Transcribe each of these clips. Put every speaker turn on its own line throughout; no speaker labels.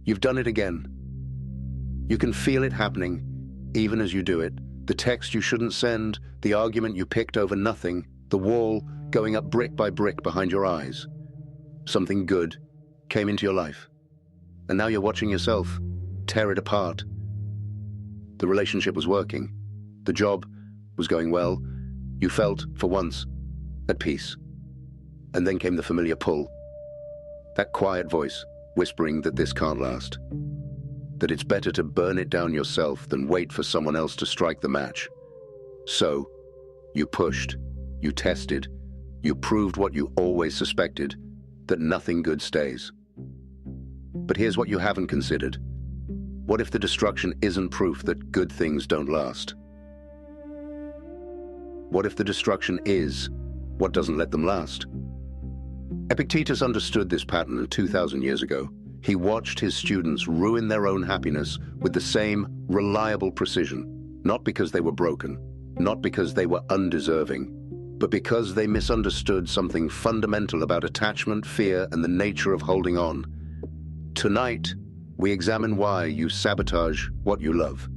You've done it again. You can feel it happening, even as you do it. The text you shouldn't send, the argument you picked over nothing, the wall going up brick by brick behind your eyes. Something good came into your life, and now you're watching yourself tear it apart. The relationship was working. The job was going well. You felt, for once, at peace. And then came the familiar pull. That quiet voice whispering that this can't last. That it's better to burn it down yourself than wait for someone else to strike the match. So, you pushed, you tested, you proved what you always suspected, that nothing good stays. But here's what you haven't considered. What if the destruction isn't proof that good things don't last? What if the destruction is what doesn't let them last? Epictetus understood this pattern 2,000 years ago. He watched his students ruin their own happiness with the same reliable precision, not because they were broken, not because they were undeserving, but because they misunderstood something fundamental about attachment, fear, and the nature of holding on. Tonight, we examine why you sabotage what you love,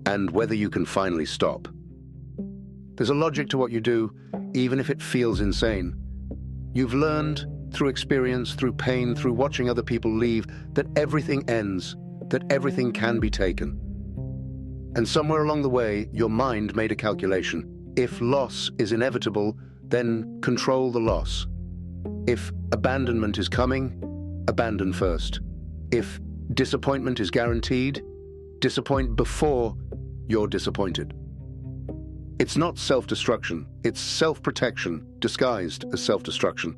and whether you can finally stop. There's a logic to what you do, even if it feels insane. You've learned, through experience, through pain, through watching other people leave, that everything ends, that everything can be taken. And somewhere along the way, your mind made a calculation. If loss is inevitable, then control the loss. If abandonment is coming, abandon first. If disappointment is guaranteed, disappoint before you're disappointed. It's not self-destruction, it's self-protection disguised as self-destruction.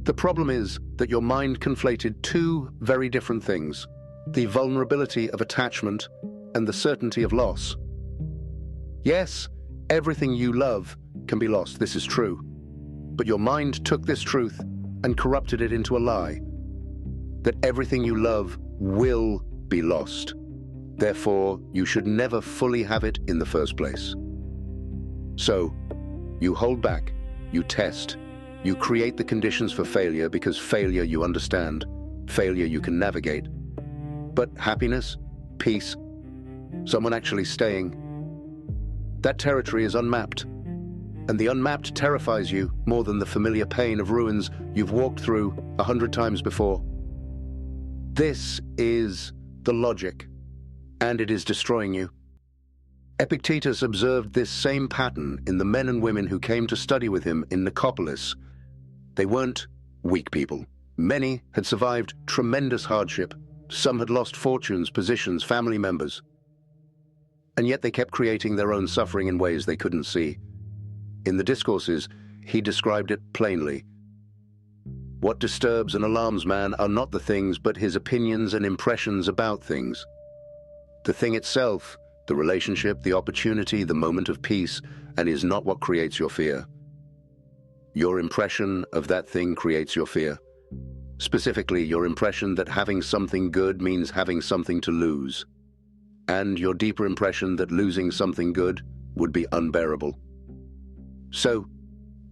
The problem is that your mind conflated two very different things: the vulnerability of attachment and the certainty of loss. Yes, everything you love can be lost, this is true. But your mind took this truth and corrupted it into a lie, that everything you love will be lost. Therefore, you should never fully have it in the first place. So, you hold back, you test, you create the conditions for failure because failure you understand, failure you can navigate. But happiness, peace, someone actually staying, that territory is unmapped. And the unmapped terrifies you more than the familiar pain of ruins you've walked through 100 times before. This is the logic, and it is destroying you. Epictetus observed this same pattern in the men and women who came to study with him in Nicopolis. They weren't weak people. Many had survived tremendous hardship. Some had lost fortunes, positions, family members. And yet they kept creating their own suffering in ways they couldn't see. In the Discourses, he described it plainly. What disturbs and alarms man are not the things, but his opinions and impressions about things. The thing itself, the relationship, the opportunity, the moment of peace, and is not what creates your fear. Your impression of that thing creates your fear. Specifically, your impression that having something good means having something to lose. And your deeper impression that losing something good would be unbearable. So,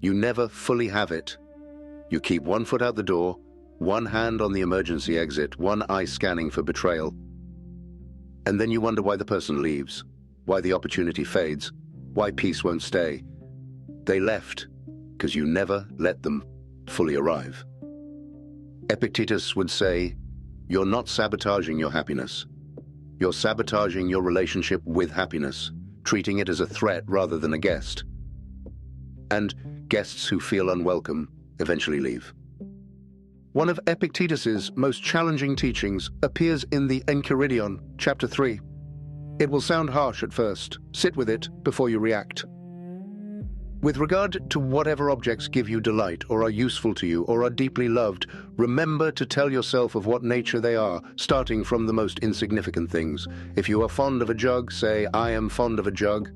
you never fully have it. You keep one foot out the door, one hand on the emergency exit, one eye scanning for betrayal. And then you wonder why the person leaves, why the opportunity fades, why peace won't stay. They left because you never let them fully arrive. Epictetus would say, you're not sabotaging your happiness. You're sabotaging your relationship with happiness, treating it as a threat rather than a guest. And guests who feel unwelcome eventually leave. One of Epictetus's most challenging teachings appears in the Enchiridion, chapter 3. It will sound harsh at first. Sit with it before you react. With regard to whatever objects give you delight, or are useful to you, or are deeply loved, remember to tell yourself of what nature they are, starting from the most insignificant things. If you are fond of a jug, say, I am fond of a jug.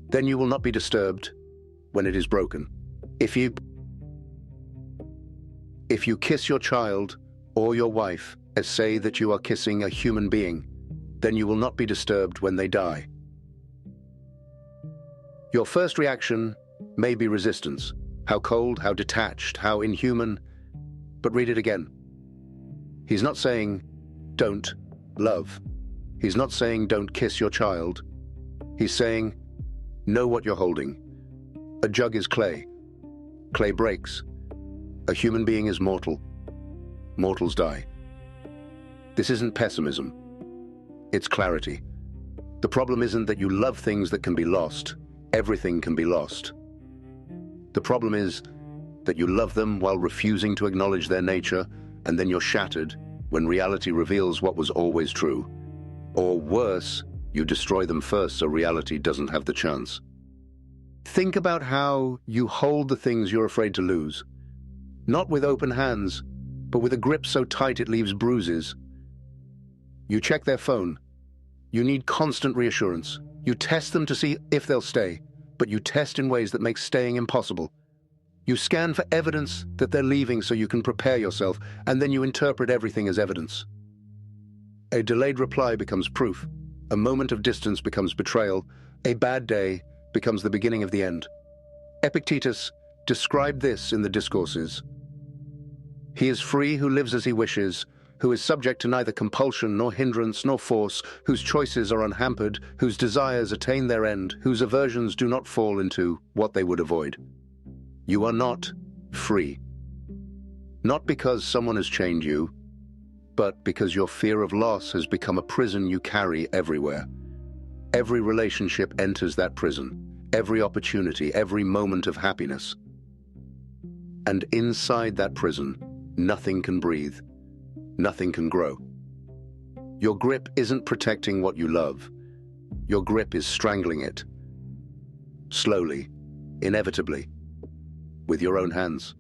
Then you will not be disturbed when it is broken. If you kiss your child or your wife as say that you are kissing a human being, then you will not be disturbed when they die. Your first reaction may be resistance. How cold, how detached, how inhuman. But read it again. He's not saying don't love. He's not saying don't kiss your child. He's saying, know what you're holding. A jug is clay. Clay breaks. A human being is mortal. Mortals die. This isn't pessimism. It's clarity. The problem isn't that you love things that can be lost. Everything can be lost. The problem is that you love them while refusing to acknowledge their nature, and then you're shattered when reality reveals what was always true. Or worse, you destroy them first so reality doesn't have the chance. Think about how you hold the things you're afraid to lose. Not with open hands, but with a grip so tight it leaves bruises. You check their phone. You need constant reassurance. You test them to see if they'll stay, but you test in ways that make staying impossible. You scan for evidence that they're leaving so you can prepare yourself, and then you interpret everything as evidence. A delayed reply becomes proof. A moment of distance becomes betrayal. A bad day becomes the beginning of the end. Epictetus described this in the Discourses. He is free who lives as he wishes, who is subject to neither compulsion nor hindrance nor force, whose choices are unhampered, whose desires attain their end, whose aversions do not fall into what they would avoid. You are not free. Not because someone has chained you, but because your fear of loss has become a prison you carry everywhere. Every relationship enters that prison, every opportunity, every moment of happiness. And inside that prison, nothing can breathe, nothing can grow. Your grip isn't protecting what you love. Your grip is strangling it. Slowly, inevitably, with your own hands.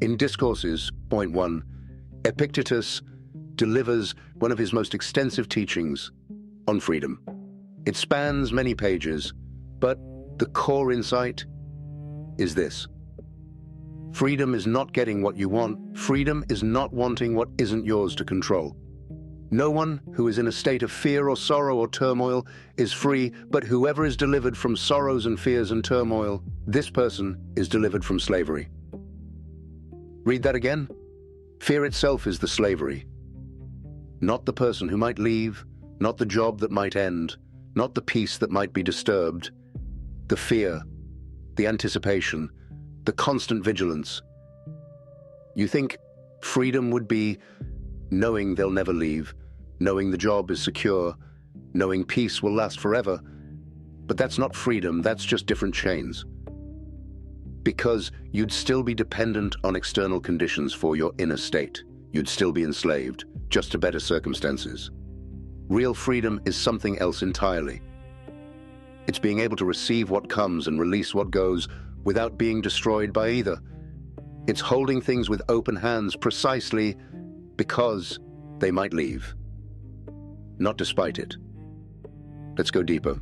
In Discourses, point 1, Epictetus delivers one of his most extensive teachings on freedom. It spans many pages, but the core insight is this. Freedom is not getting what you want. Freedom is not wanting what isn't yours to control. No one who is in a state of fear or sorrow or turmoil is free, but whoever is delivered from sorrows and fears and turmoil, this person is delivered from slavery. Read that again. Fear itself is the slavery. Not the person who might leave, not the job that might end, not the peace that might be disturbed. The fear, the anticipation, the constant vigilance. You think freedom would be knowing they'll never leave, knowing the job is secure, knowing peace will last forever. But that's not freedom, that's just different chains. Because you'd still be dependent on external conditions for your inner state. You'd still be enslaved, just to better circumstances. Real freedom is something else entirely. It's being able to receive what comes and release what goes without being destroyed by either. It's holding things with open hands precisely because they might leave. Not despite it. Let's go deeper.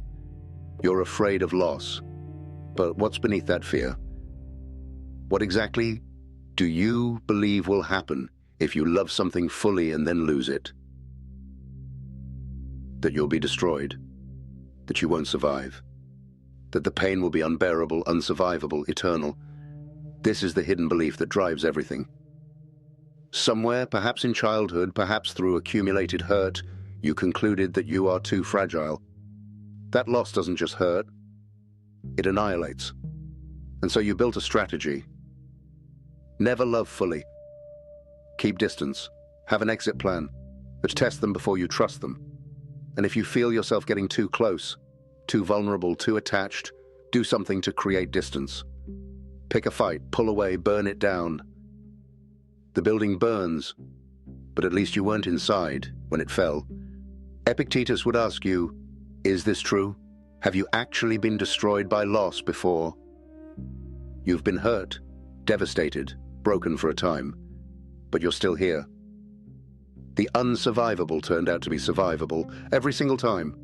You're afraid of loss. But what's beneath that fear? What exactly do you believe will happen if you love something fully and then lose it? That you'll be destroyed. That you won't survive. That the pain will be unbearable, unsurvivable, eternal. This is the hidden belief that drives everything. Somewhere, perhaps in childhood, perhaps through accumulated hurt, you concluded that you are too fragile. That loss doesn't just hurt, it annihilates. And so you built a strategy. Never love fully. Keep distance. Have an exit plan. But test them before you trust them. And if you feel yourself getting too close, too vulnerable, too attached, do something to create distance. Pick a fight, pull away, burn it down. The building burns, but at least you weren't inside when it fell. Epictetus would ask you, is this true? Have you actually been destroyed by loss before? You've been hurt, devastated, broken for a time, but you're still here. The unsurvivable turned out to be survivable every single time,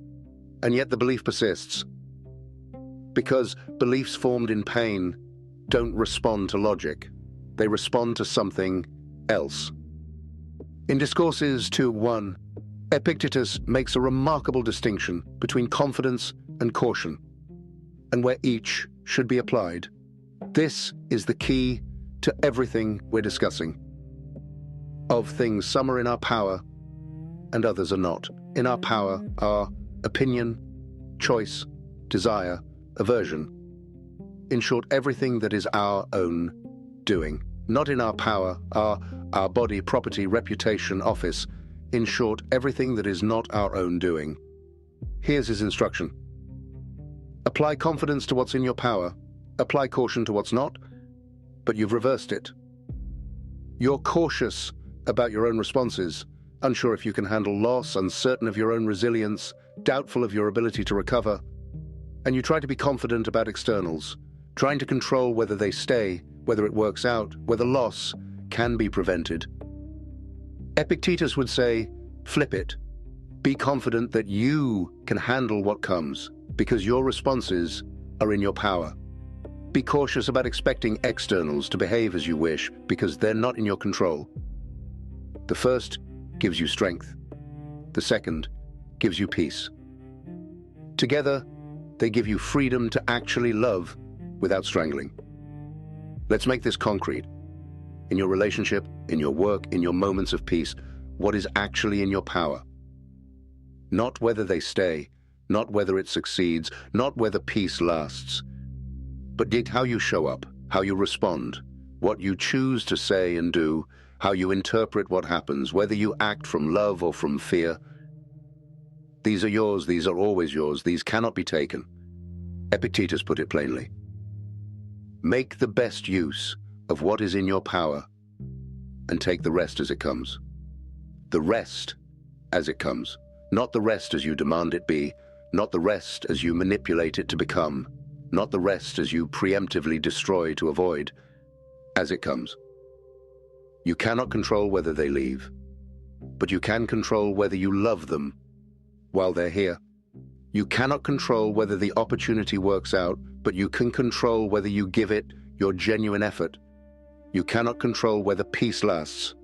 and yet the belief persists. Because beliefs formed in pain don't respond to logic. They respond to something else. In Discourses 2:1, Epictetus makes a remarkable distinction between confidence and caution, and where each should be applied. This is the key to everything we're discussing. Of things some are in our power, and others are not. In our power are opinion, choice, desire, aversion. In short, everything that is our own doing. Not in our power are our body, property, reputation, office. In short, everything that is not our own doing. Here's his instruction. Apply confidence to what's in your power. Apply caution to what's not, but you've reversed it. You're cautious about your own responses, unsure if you can handle loss, uncertain of your own resilience, doubtful of your ability to recover, and you try to be confident about externals, trying to control whether they stay, whether it works out, whether loss can be prevented. Epictetus would say, flip it. Be confident that you can handle what comes, because your responses are in your power. Be cautious about expecting externals to behave as you wish, because they're not in your control. The first gives you strength. The second gives you peace. Together, they give you freedom to actually love without strangling. Let's make this concrete. In your relationship, in your work, in your moments of peace, what is actually in your power? Not whether they stay, not whether it succeeds, not whether peace lasts, but how you show up, how you respond, what you choose to say and do, how you interpret what happens, whether you act from love or from fear. These are yours, these are always yours, these cannot be taken. Epictetus put it plainly. Make the best use of what is in your power and take the rest as it comes. The rest as it comes, not the rest as you demand it be, not the rest as you manipulate it to become, not the rest as you preemptively destroy to avoid, as it comes. You cannot control whether they leave, but you can control whether you love them while they're here. You cannot control whether the opportunity works out, but you can control whether you give it your genuine effort. You cannot control whether peace lasts,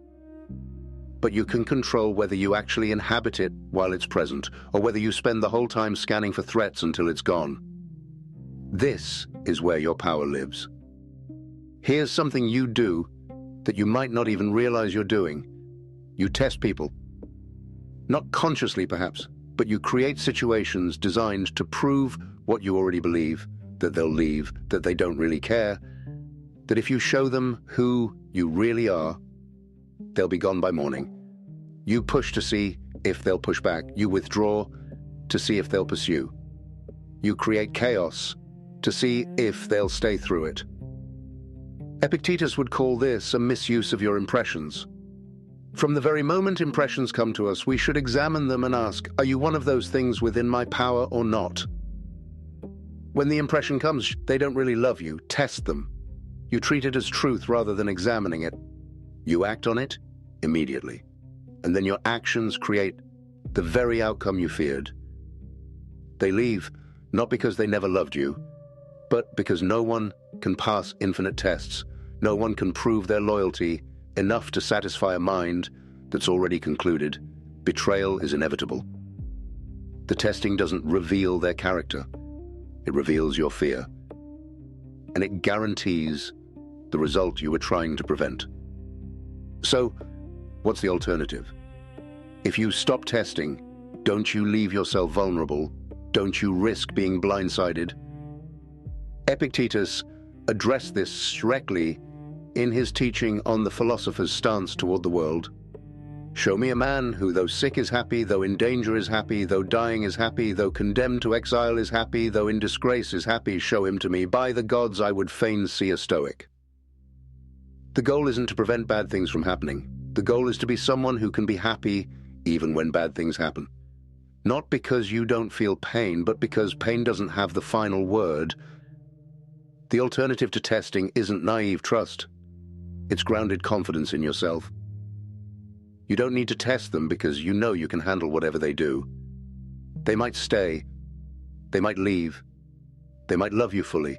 but you can control whether you actually inhabit it while it's present, or whether you spend the whole time scanning for threats until it's gone. This is where your power lives. Here's something you do that you might not even realize you're doing. You test people. Not consciously, perhaps, but you create situations designed to prove what you already believe, that they'll leave, that they don't really care, that if you show them who you really are, they'll be gone by morning. You push to see if they'll push back. You withdraw to see if they'll pursue. You create chaos to see if they'll stay through it. Epictetus would call this a misuse of your impressions. From the very moment impressions come to us, we should examine them and ask, are you one of those things within my power or not? When the impression comes, they don't really love you. Test them. You treat it as truth rather than examining it. You act on it immediately. And then your actions create the very outcome you feared. They leave, not because they never loved you, but because no one can pass infinite tests. No one can prove their loyalty enough to satisfy a mind that's already concluded. Betrayal is inevitable. The testing doesn't reveal their character. It reveals your fear. And it guarantees the result you were trying to prevent. So, what's the alternative? If you stop testing, don't you leave yourself vulnerable? Don't you risk being blindsided? Epictetus addressed this directly in his teaching on the philosopher's stance toward the world. Show me a man who, though sick is happy, though in danger is happy, though dying is happy, though condemned to exile is happy, though in disgrace is happy, show him to me. By the gods, I would fain see a Stoic. The goal isn't to prevent bad things from happening. The goal is to be someone who can be happy even when bad things happen. Not because you don't feel pain, but because pain doesn't have the final word. The alternative to testing isn't naive trust. It's grounded confidence in yourself. You don't need to test them because you know you can handle whatever they do. They might stay. They might leave. They might love you fully.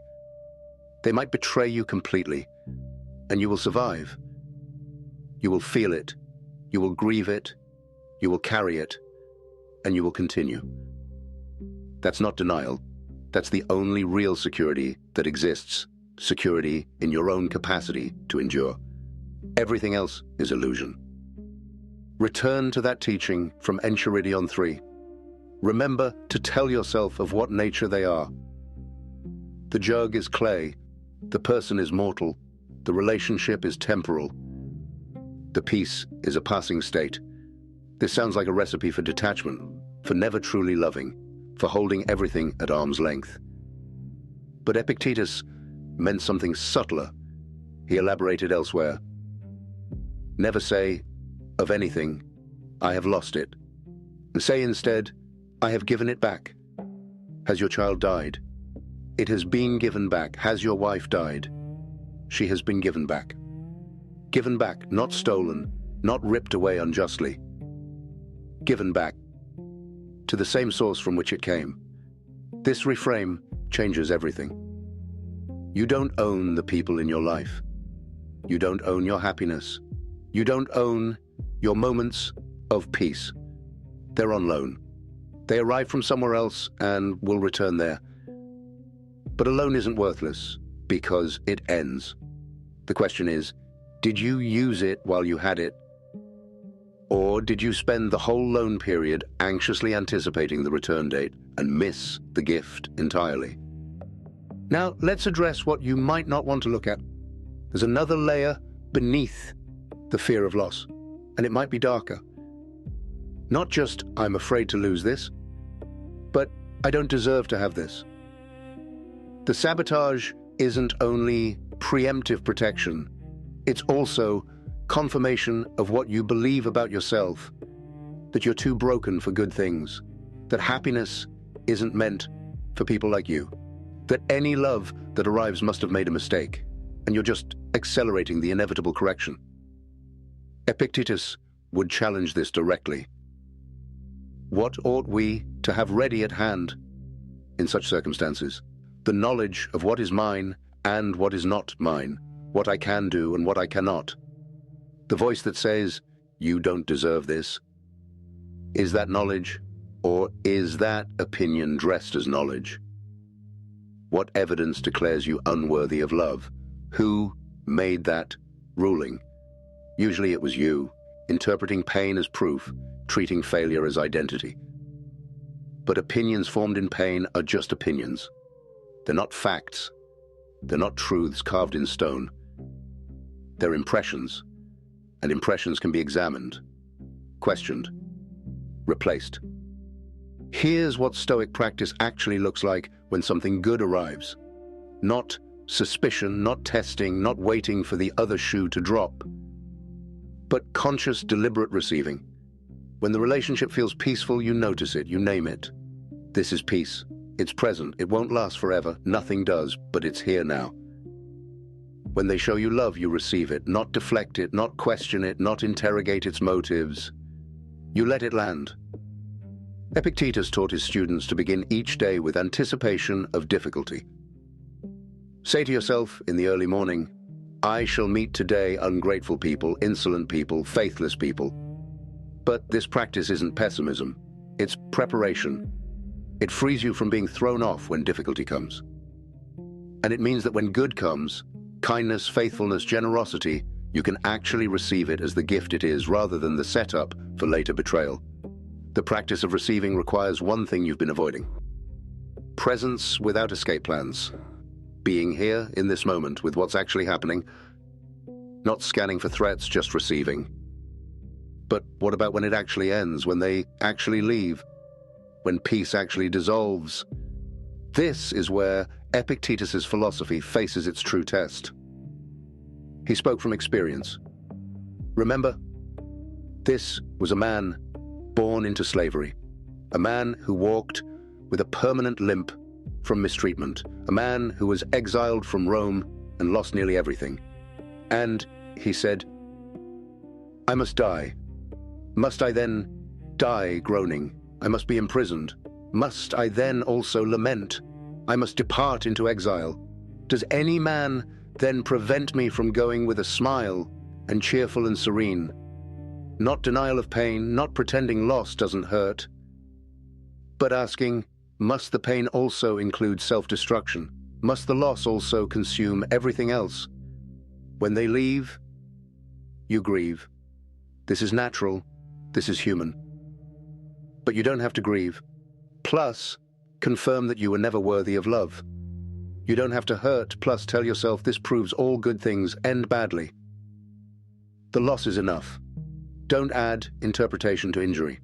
They might betray you completely. And you will survive. You will feel it. You will grieve it. You will carry it. And you will continue. That's not denial. That's the only real security that exists. Security in your own capacity to endure. Everything else is illusion. Return to that teaching from Enchiridion 3. Remember to tell yourself of what nature they are. The jug is clay, the person is mortal, the relationship is temporal, the peace is a passing state. This sounds like a recipe for detachment, for never truly loving, for holding everything at arm's length. But Epictetus meant something subtler. He elaborated elsewhere. Never say, of anything, I have lost it. Say instead, I have given it back. Has your child died? It has been given back. Has your wife died? She has been given back. Given back, not stolen, not ripped away unjustly. Given back to the same source from which it came. This reframe changes everything. You don't own the people in your life. You don't own your happiness. You don't own your moments of peace. They're on loan. They arrive from somewhere else and will return there. But a loan isn't worthless because it ends. The question is, did you use it while you had it? Or did you spend the whole loan period anxiously anticipating the return date and miss the gift entirely? Now, let's address what you might not want to look at. There's another layer beneath the fear of loss, and it might be darker. Not just, I'm afraid to lose this, but I don't deserve to have this. The sabotage isn't only preemptive protection, it's also confirmation of what you believe about yourself, that you're too broken for good things, that happiness isn't meant for people like you, that any love that arrives must have made a mistake, and you're just accelerating the inevitable correction. Epictetus would challenge this directly. What ought we to have ready at hand in such circumstances? The knowledge of what is mine and what is not mine, what I can do and what I cannot. The voice that says, you don't deserve this. Is that knowledge, or is that opinion dressed as knowledge? What evidence declares you unworthy of love? Who made that ruling? Usually it was you, interpreting pain as proof, treating failure as identity. But opinions formed in pain are just opinions. They're not facts. They're not truths carved in stone. They're impressions, and impressions can be examined, questioned, replaced. Here's what Stoic practice actually looks like when something good arrives. Not suspicion, not testing, not waiting for the other shoe to drop, but conscious, deliberate receiving. When the relationship feels peaceful, you notice it, you name it. This is peace. It's present. It won't last forever. Nothing does, but it's here now. When they show you love, you receive it, not deflect it, not question it, not interrogate its motives. You let it land. Epictetus taught his students to begin each day with anticipation of difficulty. Say to yourself in the early morning, I shall meet today ungrateful people, insolent people, faithless people. But this practice isn't pessimism. It's preparation. It frees you from being thrown off when difficulty comes. And it means that when good comes, kindness, faithfulness, generosity, you can actually receive it as the gift it is rather than the setup for later betrayal. The practice of receiving requires one thing you've been avoiding. Presence without escape plans. Being here in this moment with what's actually happening. Not scanning for threats, just receiving. But what about when it actually ends, when they actually leave? When peace actually dissolves? This is where Epictetus's philosophy faces its true test. He spoke from experience. Remember, this was a man born into slavery, a man who walked with a permanent limp from mistreatment, a man who was exiled from Rome and lost nearly everything. And he said, I must die. Must I then die groaning? I must be imprisoned. Must I then also lament? I must depart into exile. Does any man then prevent me from going with a smile and cheerful and serene? Not denial of pain, not pretending loss doesn't hurt, but asking, must the pain also include self-destruction? Must the loss also consume everything else? When they leave, you grieve. This is natural, This is human. But you don't have to grieve. Plus, confirm that you were never worthy of love. You don't have to hurt, plus tell yourself this proves all good things end badly. The loss is enough. Don't add interpretation to injury.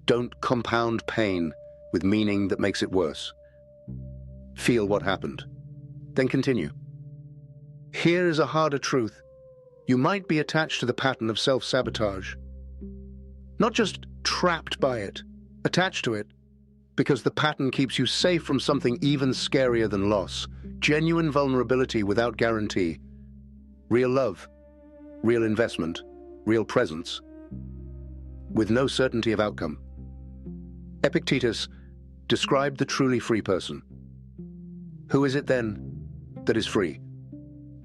Don't compound pain with meaning that makes it worse. Feel what happened. Then continue. Here is a harder truth. You might be attached to the pattern of self-sabotage. Not just trapped by it, attached to it, because the pattern keeps you safe from something even scarier than loss, genuine vulnerability without guarantee, real love, real investment, real presence, with no certainty of outcome. Epictetus described the truly free person. Who is it then that is free?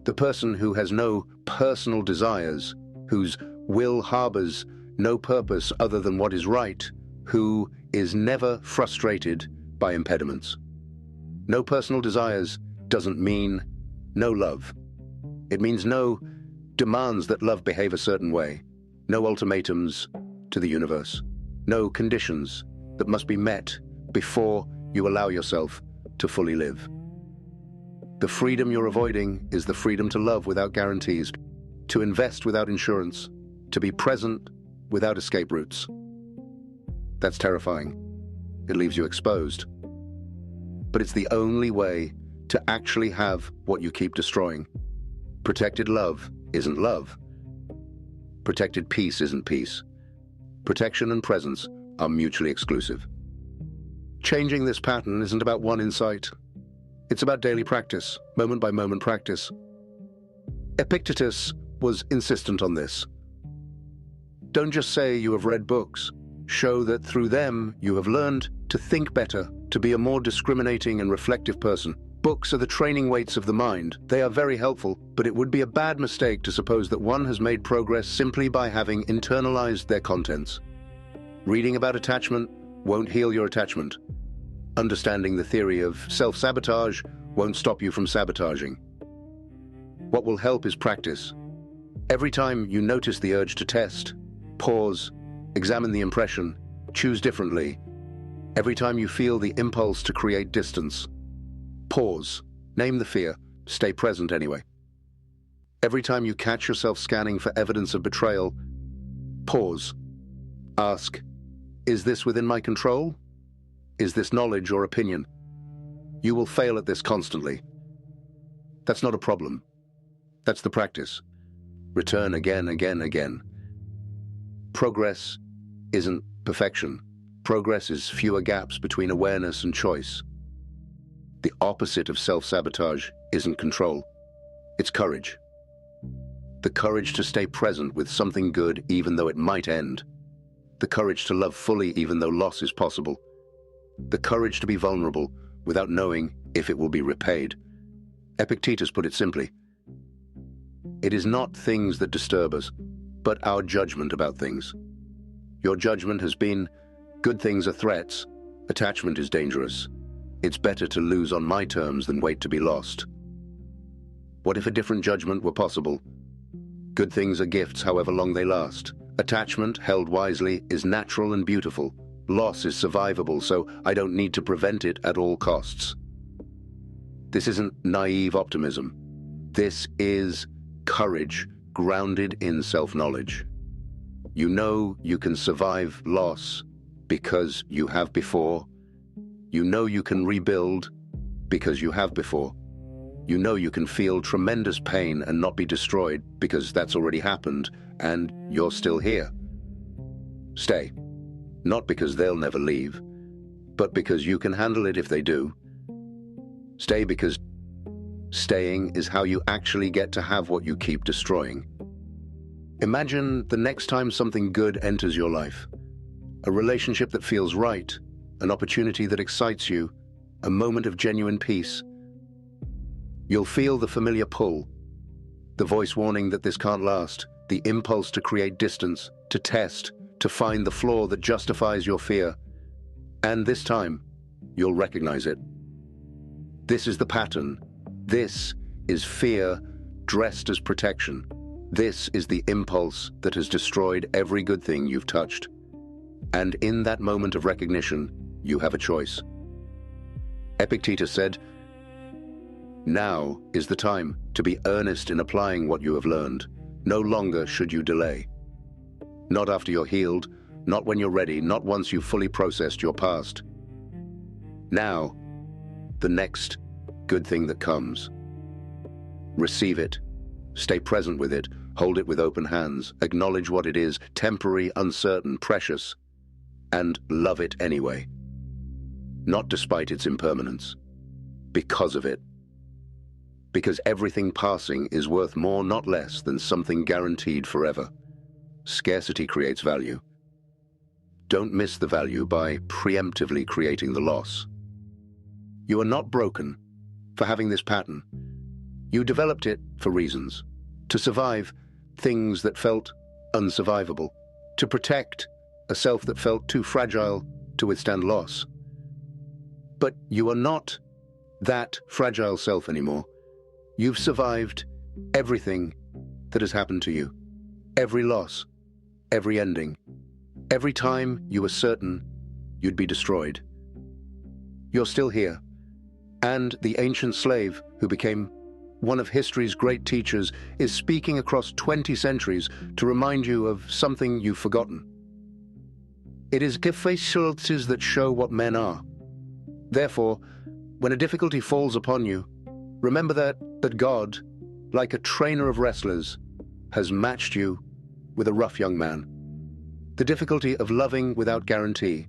The person who has no personal desires, whose will harbors no purpose other than what is right, who is never frustrated by impediments. No personal desires doesn't mean no love. It means no demands that love behave a certain way, no ultimatums to the universe, no conditions that must be met before you allow yourself to fully live. The freedom you're avoiding is the freedom to love without guarantees, to invest without insurance, to be present without escape routes. That's terrifying. It leaves you exposed. But it's the only way to actually have what you keep destroying. Protected love isn't love. Protected peace isn't peace. Protection and presence are mutually exclusive. Changing this pattern isn't about one insight. It's about daily practice, moment-by-moment practice. Epictetus was insistent on this. Don't just say you have read books. Show that through them you have learned to think better, to be a more discriminating and reflective person. Books are the training weights of the mind. They are very helpful, but it would be a bad mistake to suppose that one has made progress simply by having internalized their contents. Reading about attachment won't heal your attachment. Understanding the theory of self-sabotage won't stop you from sabotaging. What will help is practice. Every time you notice the urge to test, pause, examine the impression, choose differently. Every time you feel the impulse to create distance, pause, name the fear, stay present anyway. Every time you catch yourself scanning for evidence of betrayal, pause, ask, is this within my control? Is this knowledge or opinion? You will fail at this constantly. That's not a problem. That's the practice. Return again, again, again. Progress isn't perfection. Progress is fewer gaps between awareness and choice. The opposite of self-sabotage isn't control. It's courage. The courage to stay present with something good even though it might end. The courage to love fully even though loss is possible. The courage to be vulnerable without knowing if it will be repaid. Epictetus put it simply. It is not things that disturb us, but our judgment about things. Your judgment has been, good things are threats, attachment is dangerous. It's better to lose on my terms than wait to be lost. What if a different judgment were possible? Good things are gifts however long they last. Attachment, held wisely, is natural and beautiful. Loss is survivable, so I don't need to prevent it at all costs. This isn't naive optimism. This is courage grounded in self-knowledge. You know you can survive loss because you have before. You know you can rebuild because you have before. You know you can feel tremendous pain and not be destroyed because that's already happened and you're still here. Stay. Not because they'll never leave, but because you can handle it if they do. Stay because staying is how you actually get to have what you keep destroying. Imagine the next time something good enters your life. A relationship that feels right, an opportunity that excites you, a moment of genuine peace. You'll feel the familiar pull, the voice warning that this can't last, the impulse to create distance, to test, to find the flaw that justifies your fear. And this time, you'll recognize it. This is the pattern. This is fear dressed as protection. This is the impulse that has destroyed every good thing you've touched. And in that moment of recognition, you have a choice. Epictetus said, "Now is the time to be earnest in applying what you have learned. No longer should you delay. Not after you're healed, not when you're ready, not once you've fully processed your past. Now, the next good thing that comes. Receive it, stay present with it, hold it with open hands, acknowledge what it is, temporary, uncertain, precious, and love it anyway. Not despite its impermanence, because of it. Because everything passing is worth more, not less, than something guaranteed forever. Scarcity creates value. Don't miss the value by preemptively creating the loss. You are not broken for having this pattern. You developed it for reasons. To survive things that felt unsurvivable. To protect a self that felt too fragile to withstand loss. But you are not that fragile self anymore. You've survived everything that has happened to you. Every loss, every ending, every time you were certain you'd be destroyed. You're still here. And the ancient slave who became one of history's great teachers is speaking across 20 centuries to remind you of something you've forgotten. It is difficulties that show what men are. Therefore, when a difficulty falls upon you, remember that God, like a trainer of wrestlers, has matched you with a rough young man. The difficulty of loving without guarantee,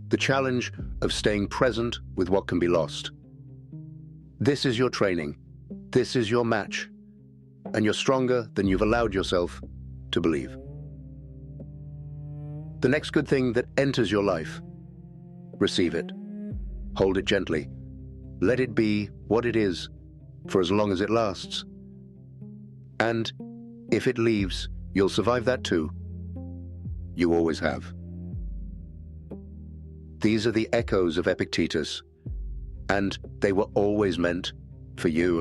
the challenge of staying present with what can be lost. This is your training. This is your match. And you're stronger than you've allowed yourself to believe. The next good thing that enters your life, receive it. Hold it gently. Let it be what it is for as long as it lasts. And if it leaves, you'll survive that too. You always have. These are the echoes of Epictetus, and they were always meant for you.